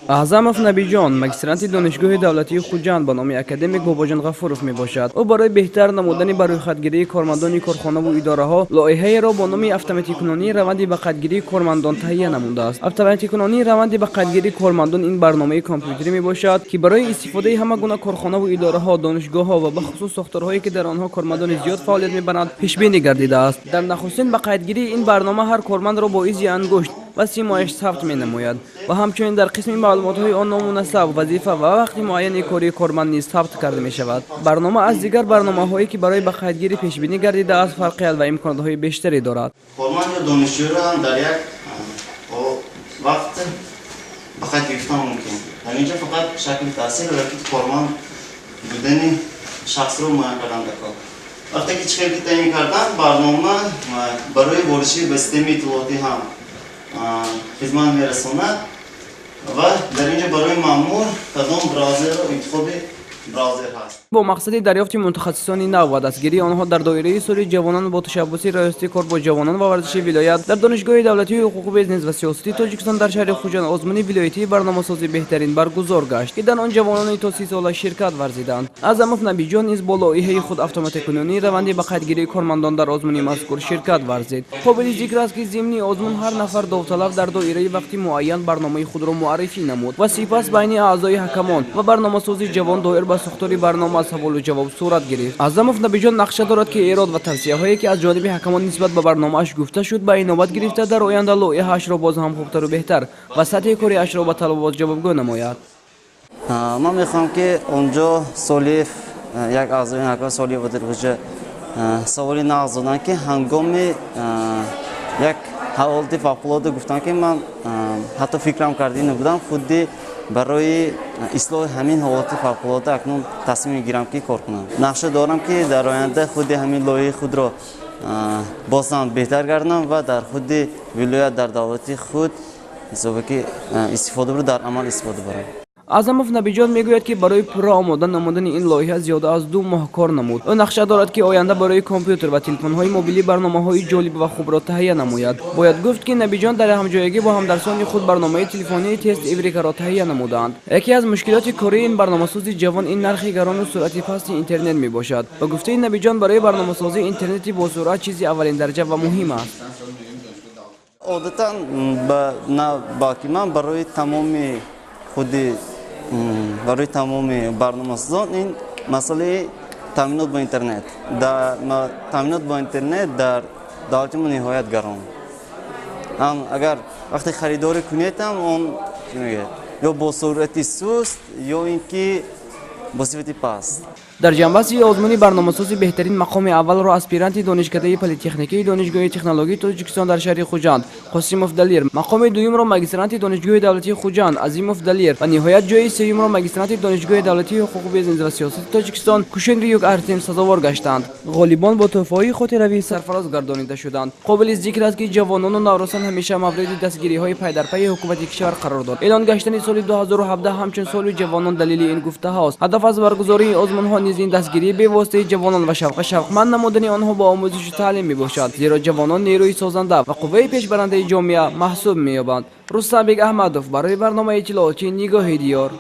اعظمов نبیجان مگسترانت دانشگاه دولتی خوجند با نام اکادمیک باباجان غفورов میباشد. او برای بهتر نمودن برای خودگیری کارمندان کارخانه و اداره ها لایحه را با نام اتوماتیک کنانی روند به خودگیری کارمندان تهیه نموده است. اتوماتیک کنانی روند به خودگیری کارمندان این برنامه کامپیوتری میباشد که برای استفاده همه گونه کارخانه و اداره ها، دانشگاه ها و به خصوص ساختارهایی که در آنها کارمندان زیاد فعالیت می‌کنند پیش بینی گردیده است. در نخستین به خودگیری این برنامه هر کارمند را با ایزی انگشت و سیمایش ثبت می‌نماید و همچنین در قسم معلومات‌های آن نام نسب، وظیفه و وقت معین کاری کارمند نیز ثبت کرده می‌شود. برنامه از دیگر برنامه‌هایی که برای به خودگیری پیش بینی گردیده است فرقیت و امکانات‌های بیشتری دارد. کارمند یا دانشجو را در یک وقت به خود گرفتن ممکن. در اینجا فقط شکل تحصیل و کارمند بودن شخص رو معین کردن در کار. وقتی که چه تعیین کردن برنامه برای ورزشی به سیستم اطلاعاتی هم خدمت میرساند و در اینجا برای مأمور کدام براوزر رو انتخاب براوزر هست. با مقصد دریافت متخصصان نو و دستگیری آنها در دایره سوری جوانان با تشبث ریاستی کار با جوانان و ورزش ولایت در دانشگاه دولتی حقوق بیزنس و سیاسی تاجیکستان در شهر خوجند آزمون ولایتی برنامه‌سازی بهترین برگزار گشت که در آن جوانان تا 30 ساله شرکت ورزیدند. اعظمov نبیجان نیز با لایحه خود اتوماتیک کنانی روند به خودگیری کارمندان در آزمون مذکور شرکت ورزید. قابل ذکر است که ضمن آزمون هر نفر داوطلب در دایره وقتی معین برنامه خود را معرفی نمود و سپس بین اعضای حکمان و برنامه‌ساز جوان دایر به ساختار برنامه سوال و جواب صورت گرفت. اعظمov نبیجان نقشه دارد که ایراد و توصیه‌هایی که از جانب حکمان نسبت به برنامه‌اش گفته شد به اینوبت گرفته در آینده لایحه‌اش را باز هم خوبتر و بهتر و سطح کاری اش را به طلبات جوابگو نماید. من میخوام که اونجا سالی یک اعضای حکمان سالی وزیر سوالی نقض دادن که هنگام یک حالت فوق‌العاده گفتن که من حتی فکرم کردی نبودم خودی برای اصلاح همین حالات فوق‌العاده اکنون تصمیم میگیرم که کار کنم. نقشه دارم که در آینده خود همین لایحه خود را بازم بهتر گردم و در خود ولایت در دولتی خود حسابی که استفاده رو در عمل استفاده برم. اعظمov نبیجان میگوید که برای پورا آماده نمودن این لایحه زیاده از 2 ماه کار نمود. او نقشه دارد که آینده برای کامپیوتر و تلفن‌های موبیلی برنامه‌های جالب و خوب را تهیه نماید. باید گفت که نبیجان در همجایگی با همدرسان خود برنامه تلفنی تست ابریکا را تهیه نمودند. یکی از مشکلات کاری این برنامه‌سازی جوان این نرخ گران و سرعت پست اینترنت میباشد. با گفته نبیجان برای برنامه‌سازی اینترنتی با سرعت چیزی اولین درجه و مهم است. عادتاً باقی من برای تمام برنامه‌سازان این مسئله تامینات با اینترنت در دولت ما نهایت گران. اگر وقتی خریداری کنید هم اون یا با سرعت سوست یا اینکه با صفت پست. در جنبه آزمون برنامه‌سازی بهترین مقام اول را اسپیرانت دانشکده پلی‌تکنیکی دانشگاه تکنولوژی تاجیکستان در شهر خوجند قاسیموف دلیر، مقام دوم را مگسترانت دانشگاه دولتی خوجند عظیموف دلیر و نهایت جای سوم را مگسترانت دانشگاه دولتی حقوق بیزنس و سیاست تاجیکستان کوشنریوک ارتم سزاوار گشتند. غالبان با تحفه‌های خاطروی سرفراز گردانیده شدند. قابل ذکر است که جوانان و نوروسان همیشه مورد دستگیری‌های پی در پی حکومت کشور قرار داد. اعلان گشتن سال 2017 همچون سال جوانان دلیل این گفته هاست. هدف از برگزاری آزمون‌ها نیز این دستگیری به واسطه جوانان و شوقمند نمودن آنها با آموزش و تعلیم میباشد، زیرا جوانان نیروی سازنده و قوه پیشبرنده جامعه محسوب می‌یابند. رستم بیگ احمدوف برای برنامه اطلاعاتی نگاه دیار.